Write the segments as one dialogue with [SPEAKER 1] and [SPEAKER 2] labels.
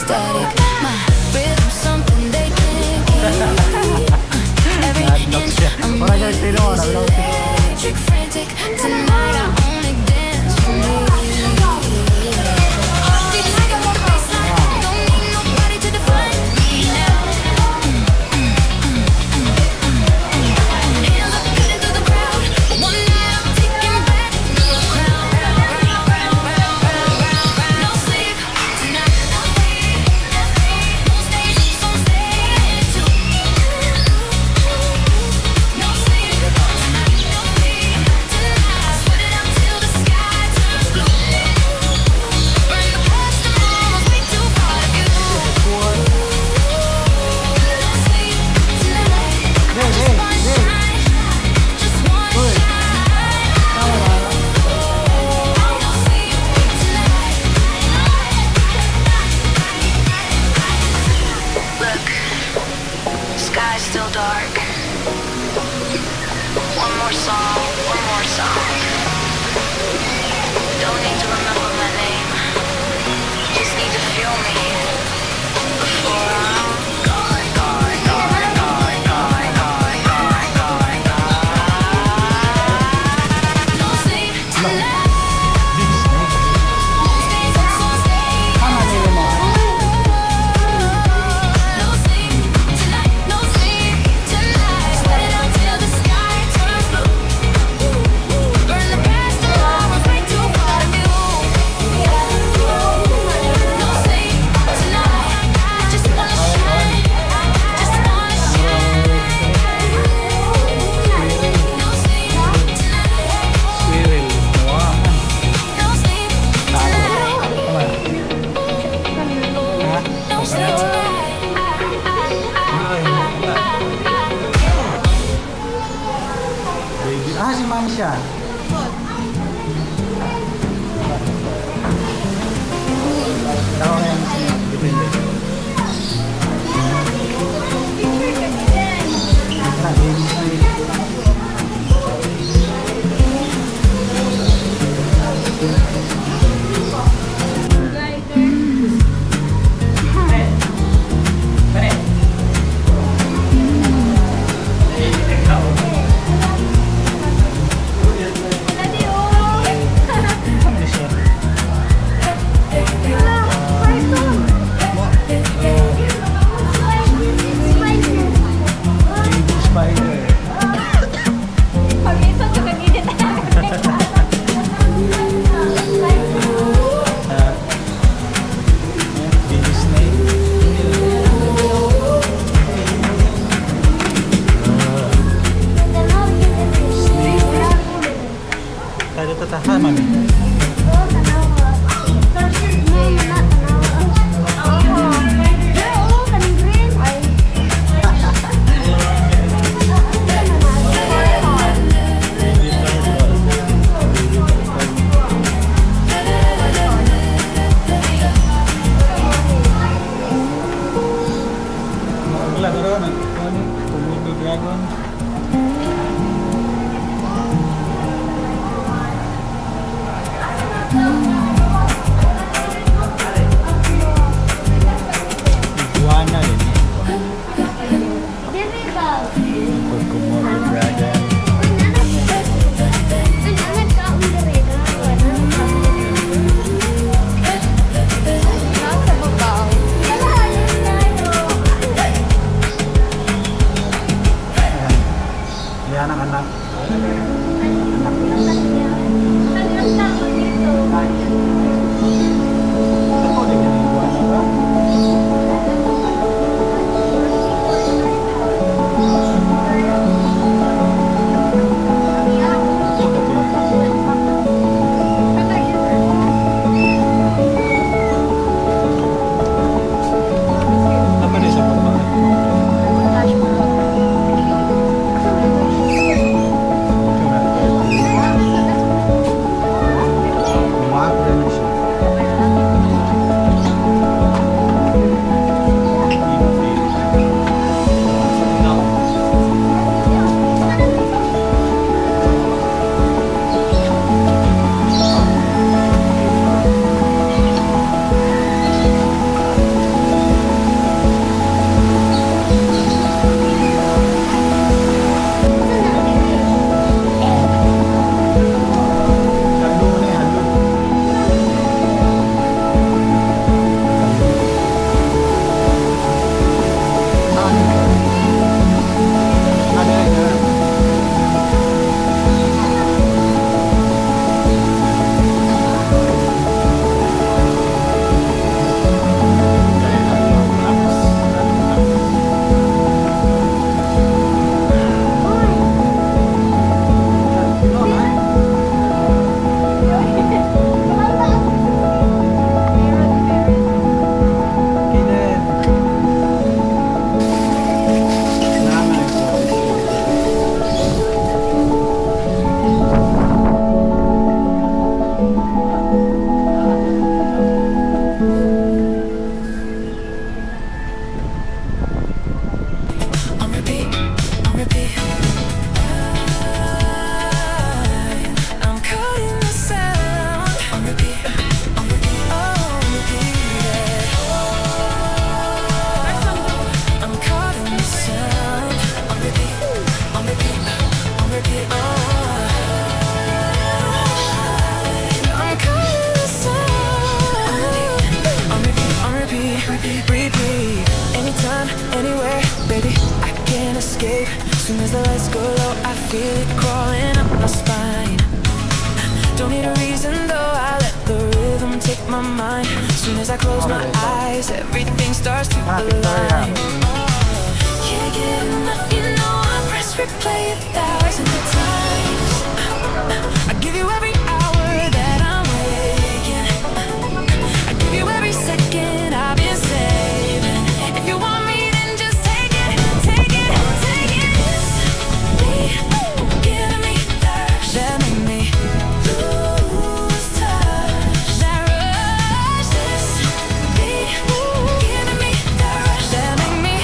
[SPEAKER 1] static. My rhythm, something they can't keep. Every inch I'm electric, frantic. Tonight I only dance for me. Don't need nobody to define me now. Hands up, cutting through the crowd. One night I'm taking back the crown. No sleep tonight. No stage, so I'm staying too. No sleep tonight. Sweat it out till the sky turns blue. Burn the past, tomorrow's way too far to view. No sleep tonight. Just one shine, just one shine. No sleep tonight. Look, sky's still dark. One more song, one more song. Don't need to remember my name. Just need to feel me before I'm gone, gone, gone, gone, gone, gone, gone, gone, gone. No sleep tonight. Most days I'm so staying. No sleep tonight. No sleep tonight. Sweat it out till the sky turns blue. Burn the past, tomorrow's way too far to view. No sleep tonight. Just wanna shine. Just wanna shine. No sleep tonight. No sleep tonight. No sleep
[SPEAKER 2] Ah, si Ma'am siya. Tao na yan si Depende. Tayo tatahan, Mami. Wala ka rin, Komodo dragon. Iguana din. Komodo dragon. Yan ang anak. Ako din yung iguana ba? Tama rin sa pagbahay. Ito na.
[SPEAKER 1] escape. Soon as the lights go low, I feel it crawling up my spine. Don't need a reason though, I let the rhythm take my mind. Soon as I close my eyes, everything starts to align. Can't get enough, you know I press replay 1,000 times. I give you every hour that I'm waking. I give you every second I've been saving. If you want me, then just take it, take it, take it. This me, giving me that rush that make me lose touch. That rush, this me, giving me that rush that make me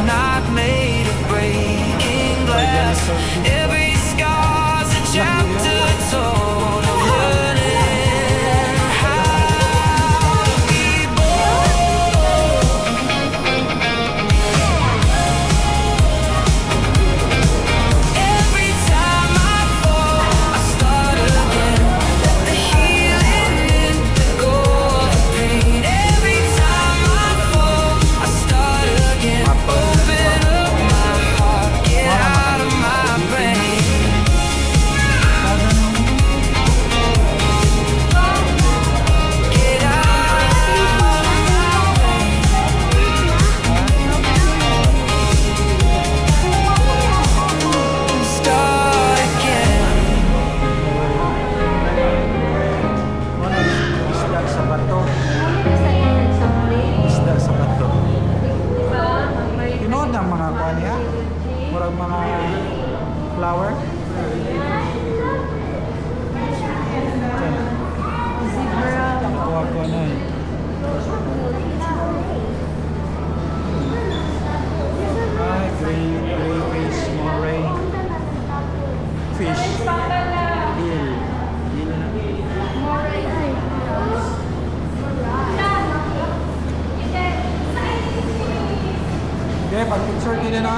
[SPEAKER 3] not made of breaking glass. Every scar's a chapter told of learning how to be bold. Every time I fall, I start again. Let the healing in, let go of the pain. Every time I fall, I start again. Open up my heart, get out of my brain. Get out of my brain. Start again.
[SPEAKER 2] Isda sa bato. Isda sa bato. Tinood ng mga kuha niya. Murag mga flower. Kuha na eh. Ay, gray fish, moray. Fish. Eel. Eel na. Okay, pag-picture din na.